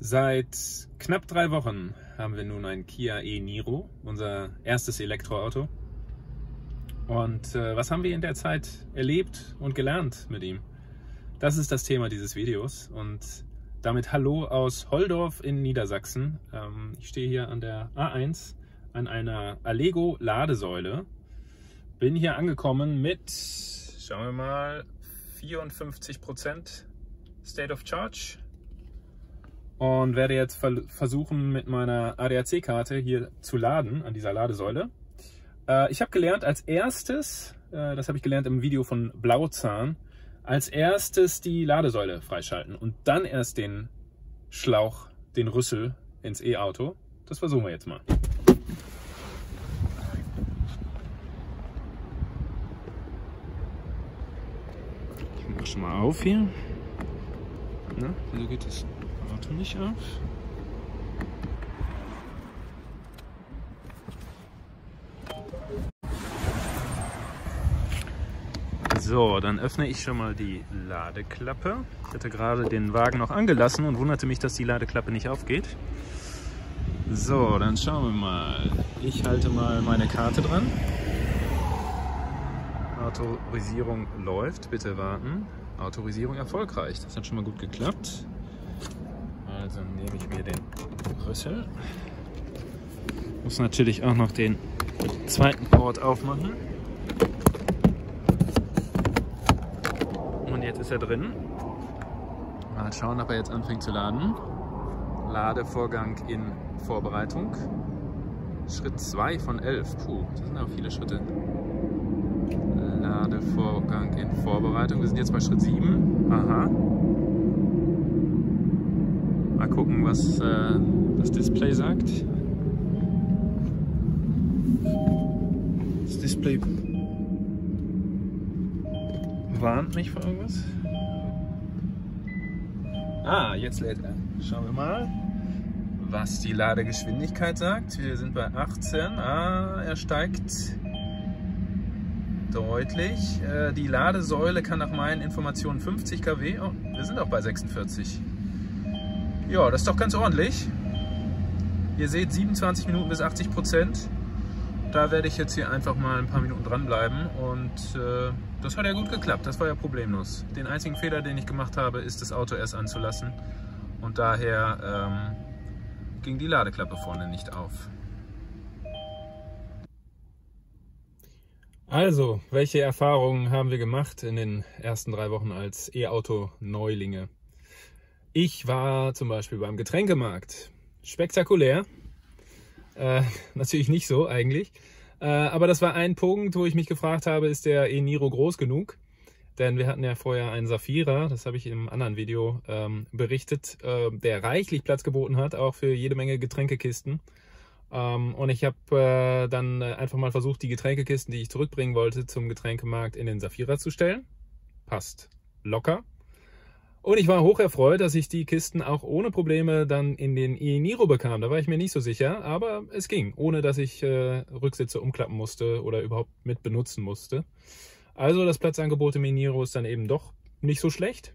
Seit knapp 3 Wochen haben wir nun ein Kia e-Niro, unser erstes Elektroauto. Und was haben wir in der Zeit erlebt und gelernt mit ihm? Das ist das Thema dieses Videos und damit hallo aus Holdorf in Niedersachsen. Ich stehe hier an der A1 an einer Allego Ladesäule. Bin hier angekommen mit, schauen wir mal, 54% State of Charge. Und werde jetzt versuchen, mit meiner ADAC-Karte hier zu laden an dieser Ladesäule. Ich habe gelernt, als erstes, das habe ich gelernt im Video von Blauzahn, als erstes die Ladesäule freischalten und dann erst den Schlauch, den Rüssel ins E-Auto. Das versuchen wir jetzt mal. Ich mache schon mal auf hier. Na, wieso geht das Auto nicht auf? So, dann öffne ich schon mal die Ladeklappe. Ich hatte gerade den Wagen noch angelassen und wunderte mich, dass die Ladeklappe nicht aufgeht. So, dann schauen wir mal. Ich halte mal meine Karte dran. Autorisierung läuft, bitte warten. Autorisierung erfolgreich, das hat schon mal gut geklappt. Also nehme ich mir den Rüssel. Muss natürlich auch noch den zweiten Port aufmachen. Und jetzt ist er drin. Mal schauen, ob er jetzt anfängt zu laden. Ladevorgang in Vorbereitung. Schritt 2 von 11. Puh, das sind auch viele Schritte. Ladevorgang in Vorbereitung. Wir sind jetzt bei Schritt 7. Aha. Mal gucken, was das Display sagt. Das Display warnt mich vor irgendwas. Ah, jetzt lädt er. Schauen wir mal, was die Ladegeschwindigkeit sagt. Wir sind bei 18. Ah, er steigt deutlich. Die Ladesäule kann nach meinen Informationen 50 kW. Oh, wir sind auch bei 46. Ja, das ist doch ganz ordentlich. Ihr seht 27 Minuten bis 80%. Da werde ich jetzt hier einfach mal ein paar Minuten dranbleiben und das hat ja gut geklappt, das war ja problemlos. Den einzigen Fehler, den ich gemacht habe, ist das Auto erst anzulassen und daher ging die Ladeklappe vorne nicht auf. Also, welche Erfahrungen haben wir gemacht in den ersten 3 Wochen als E-Auto-Neulinge? Ich war zum Beispiel beim Getränkemarkt. Spektakulär. Natürlich nicht so eigentlich. Aber das war ein Punkt, wo ich mich gefragt habe, ist der e-Niro groß genug? Denn wir hatten ja vorher einen Safira, das habe ich im anderen Video berichtet, der reichlich Platz geboten hat, auch für jede Menge Getränkekisten. Und ich habe dann einfach mal versucht, die Getränkekisten, die ich zurückbringen wollte, zum Getränkemarkt in den Safira zu stellen. Passt locker. Und ich war hocherfreut, dass ich die Kisten auch ohne Probleme dann in den e-Niro bekam. Da war ich mir nicht so sicher, aber es ging, ohne dass ich Rücksitze umklappen musste oder überhaupt mit benutzen musste. Also das Platzangebot im e-Niro ist dann eben doch nicht so schlecht.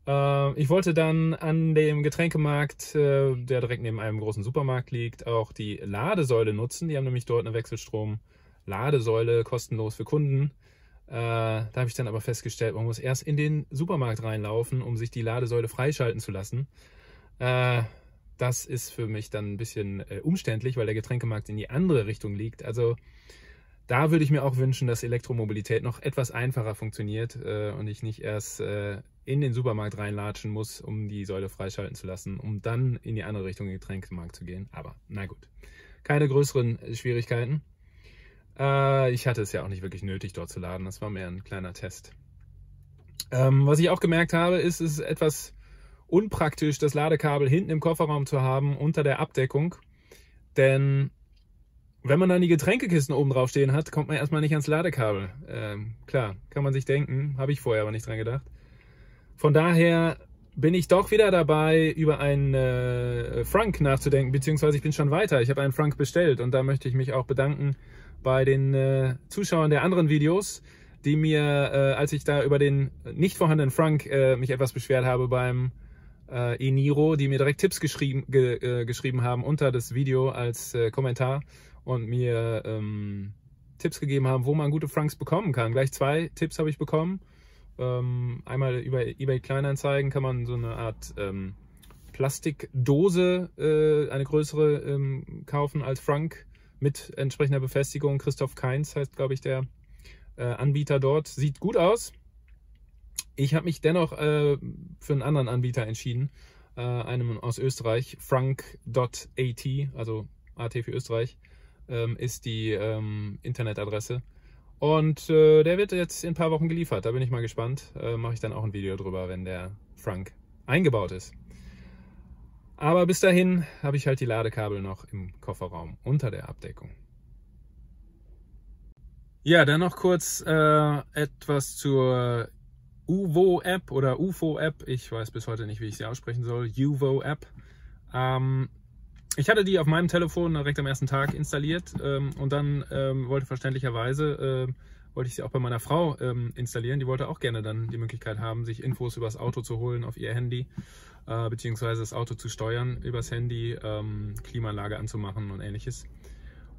Ich wollte dann an dem Getränkemarkt, der direkt neben einem großen Supermarkt liegt, auch die Ladesäule nutzen. Die haben nämlich dort eine Wechselstrom-Ladesäule kostenlos für Kunden. Da habe ich dann aber festgestellt, man muss erst in den Supermarkt reinlaufen, um sich die Ladesäule freischalten zu lassen. Das ist für mich dann ein bisschen umständlich, weil der Getränkemarkt in die andere Richtung liegt. Also da würde ich mir auch wünschen, dass Elektromobilität noch etwas einfacher funktioniert und ich nicht erst in den Supermarkt reinlatschen muss, um die Säule freischalten zu lassen, um dann in die andere Richtung in den Getränkemarkt zu gehen. Aber na gut, keine größeren Schwierigkeiten. Ich hatte es ja auch nicht wirklich nötig, dort zu laden. Das war mehr ein kleiner Test. Was ich auch gemerkt habe, ist, es ist etwas unpraktisch, das Ladekabel hinten im Kofferraum zu haben, unter der Abdeckung. Denn wenn man dann die Getränkekisten oben drauf stehen hat, kommt man erstmal nicht ans Ladekabel. Klar, kann man sich denken, habe ich vorher aber nicht dran gedacht. Von daher bin ich doch wieder dabei, über einen Frank nachzudenken, beziehungsweise ich bin schon weiter. Ich habe einen Frank bestellt und da möchte ich mich auch bedanken bei den Zuschauern der anderen Videos, die mir, als ich da über den nicht vorhandenen Frank mich etwas beschwert habe beim e-Niro, die mir direkt Tipps geschrieben haben unter das Video als Kommentar und mir Tipps gegeben haben, wo man gute Franks bekommen kann. Gleich 2 Tipps habe ich bekommen. Einmal über eBay Kleinanzeigen kann man so eine Art Plastikdose, eine größere, kaufen als Frank mit entsprechender Befestigung. Christoph Kainz heißt, glaube ich, der Anbieter dort. Sieht gut aus. Ich habe mich dennoch für einen anderen Anbieter entschieden, einem aus Österreich, frank.at, also AT für Österreich, ist die Internetadresse. Und der wird jetzt in ein paar Wochen geliefert, da bin ich mal gespannt. Mache ich dann auch ein Video drüber, wenn der Frank eingebaut ist. Aber bis dahin habe ich halt die Ladekabel noch im Kofferraum unter der Abdeckung. Ja, dann noch kurz etwas zur UVO-App oder UFO-App. Ich weiß bis heute nicht, wie ich sie aussprechen soll. UVO-App. Ich hatte die auf meinem Telefon direkt am ersten Tag installiert und dann wollte verständlicherweise ich sie auch bei meiner Frau installieren. Die wollte auch gerne dann die Möglichkeit haben, sich Infos über das Auto zu holen auf ihr Handy, beziehungsweise das Auto zu steuern übers Handy, Klimaanlage anzumachen und ähnliches.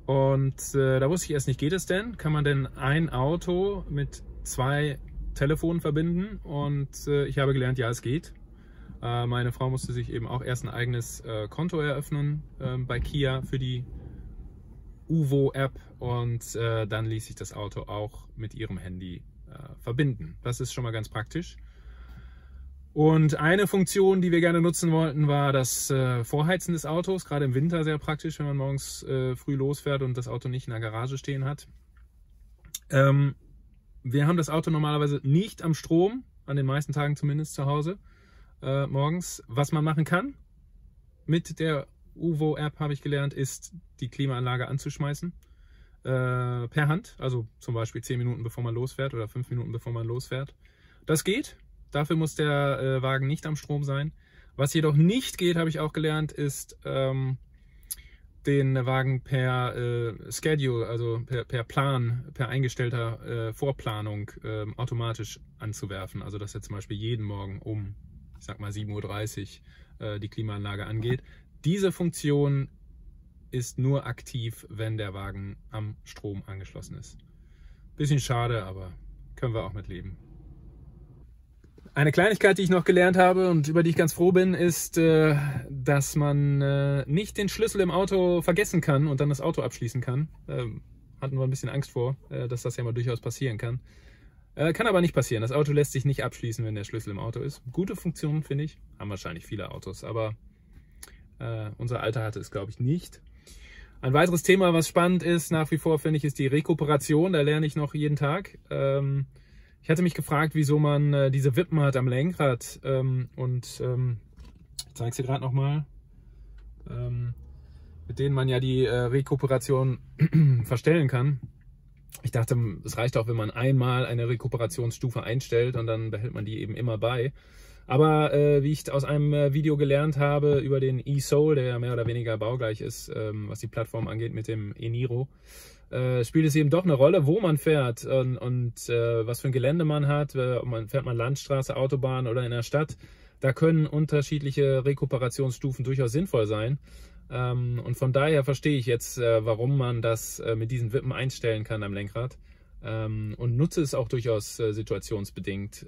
Und da wusste ich erst nicht, geht es denn? Kann man denn ein Auto mit 2 Telefonen verbinden? Und ich habe gelernt, ja, es geht. Meine Frau musste sich eben auch erst ein eigenes Konto eröffnen bei Kia für die UVO-App und dann ließ sich das Auto auch mit ihrem Handy verbinden. Das ist schon mal ganz praktisch. Und eine Funktion, die wir gerne nutzen wollten, war das Vorheizen des Autos. Gerade im Winter sehr praktisch, wenn man morgens früh losfährt und das Auto nicht in der Garage stehen hat. Wir haben das Auto normalerweise nicht am Strom, an den meisten Tagen zumindest zu Hause. Morgens. Was man machen kann mit der UVO-App, habe ich gelernt, ist die Klimaanlage anzuschmeißen. Per Hand, also zum Beispiel 10 Minuten bevor man losfährt oder 5 Minuten bevor man losfährt. Das geht. Dafür muss der Wagen nicht am Strom sein. Was jedoch nicht geht, habe ich auch gelernt, ist den Wagen per Schedule, also per Plan, per eingestellter Vorplanung automatisch anzuwerfen. Also dass er zum Beispiel jeden Morgen um, ich sag mal 7:30 Uhr die Klimaanlage angeht. Diese Funktion ist nur aktiv, wenn der Wagen am Strom angeschlossen ist. Bisschen schade, aber können wir auch mit leben. Eine Kleinigkeit, die ich noch gelernt habe und über die ich ganz froh bin, ist, dass man nicht den Schlüssel im Auto vergessen kann und dann das Auto abschließen kann. Hatten wir ein bisschen Angst vor, dass das ja mal durchaus passieren kann. Kann aber nicht passieren. Das Auto lässt sich nicht abschließen, wenn der Schlüssel im Auto ist. Gute Funktion, finde ich. Haben wahrscheinlich viele Autos, aber unser Alter hatte es, glaube ich, nicht. Ein weiteres Thema, was spannend ist, nach wie vor, finde ich, ist die Rekuperation. Da lerne ich noch jeden Tag. Ich hatte mich gefragt, wieso man diese Wippen hat am Lenkrad. Ich zeige es dir gerade nochmal. Mit denen man ja die Rekuperation verstellen kann. Ich dachte, es reicht auch, wenn man einmal eine Rekuperationsstufe einstellt und dann behält man die eben immer bei. Aber wie ich aus einem Video gelernt habe über den eSoul, der ja mehr oder weniger baugleich ist, was die Plattform angeht mit dem e-Niro, spielt es eben doch eine Rolle, wo man fährt und was für ein Gelände man hat. Fährt man Landstraße, Autobahn oder in der Stadt. Da können unterschiedliche Rekuperationsstufen durchaus sinnvoll sein. Und von daher verstehe ich jetzt, warum man das mit diesen Wippen einstellen kann am Lenkrad. Und nutze es auch durchaus situationsbedingt.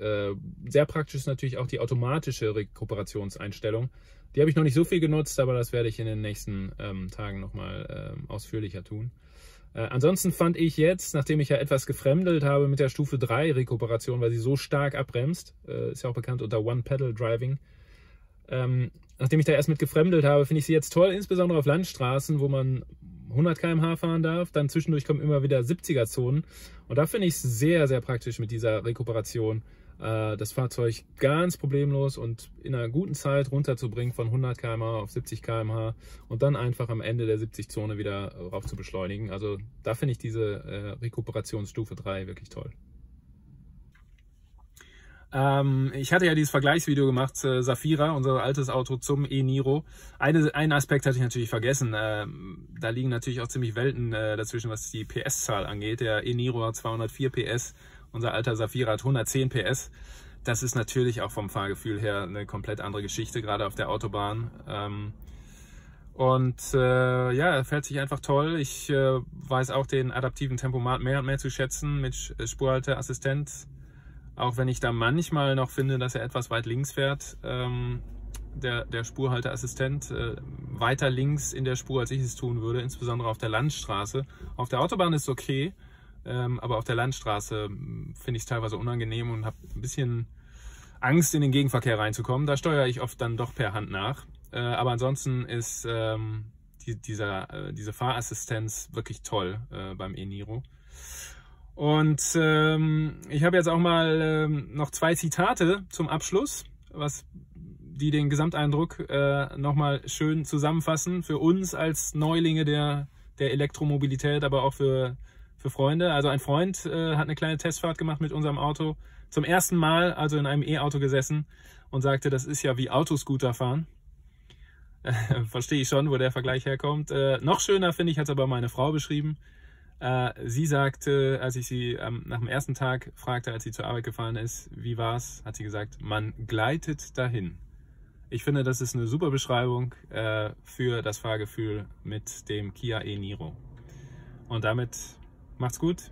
Sehr praktisch ist natürlich auch die automatische Rekuperationseinstellung. Die habe ich noch nicht so viel genutzt, aber das werde ich in den nächsten Tagen nochmal ausführlicher tun. Ansonsten fand ich jetzt, nachdem ich ja etwas gefremdelt habe mit der Stufe 3 Rekuperation, weil sie so stark abbremst, ist ja auch bekannt unter One-Pedal-Driving, nachdem ich da erst mit gefremdelt habe, finde ich sie jetzt toll, insbesondere auf Landstraßen, wo man 100 km/h fahren darf. Dann zwischendurch kommen immer wieder 70er-Zonen. Und da finde ich es sehr, sehr praktisch mit dieser Rekuperation, das Fahrzeug ganz problemlos und in einer guten Zeit runterzubringen von 100 km/h auf 70 km/h und dann einfach am Ende der 70-Zone wieder rauf zu beschleunigen. Also da finde ich diese Rekuperationsstufe 3 wirklich toll. Ich hatte ja dieses Vergleichsvideo gemacht, Zafira, unser altes Auto zum e-Niro. Einen Aspekt hatte ich natürlich vergessen. Da liegen natürlich auch ziemlich Welten dazwischen, was die PS-Zahl angeht. Der e-Niro hat 204 PS, unser alter Zafira hat 110 PS. das ist natürlich auch vom Fahrgefühl her eine komplett andere Geschichte, gerade auf der Autobahn. Ja, er fährt sich einfach toll. Ich weiß auch den adaptiven Tempomat mehr und mehr zu schätzen mit Spurhalteassistent. Auch wenn ich da manchmal noch finde, dass er etwas weit links fährt, der Spurhalteassistent, weiter links in der Spur, als ich es tun würde, insbesondere auf der Landstraße. Auf der Autobahn ist es okay, aber auf der Landstraße finde ich es teilweise unangenehm und habe ein bisschen Angst, in den Gegenverkehr reinzukommen. Da steuere ich oft dann doch per Hand nach. Aber ansonsten ist diese Fahrassistenz wirklich toll beim e-Niro. Und ich habe jetzt auch mal noch 2 Zitate zum Abschluss, die den Gesamteindruck nochmal schön zusammenfassen für uns als Neulinge der Elektromobilität, aber auch für Freunde. Also ein Freund hat eine kleine Testfahrt gemacht mit unserem Auto, zum ersten Mal also in einem E-Auto gesessen und sagte, das ist ja wie Autoscooter fahren. Verstehe ich schon, wo der Vergleich herkommt. Noch schöner, finde ich, hat es aber meine Frau beschrieben. Sie sagte, als ich sie nach dem ersten Tag fragte, als sie zur Arbeit gefahren ist, wie war's, hat sie gesagt, man gleitet dahin. Ich finde, das ist eine super Beschreibung für das Fahrgefühl mit dem Kia e-Niro. Und damit macht's gut.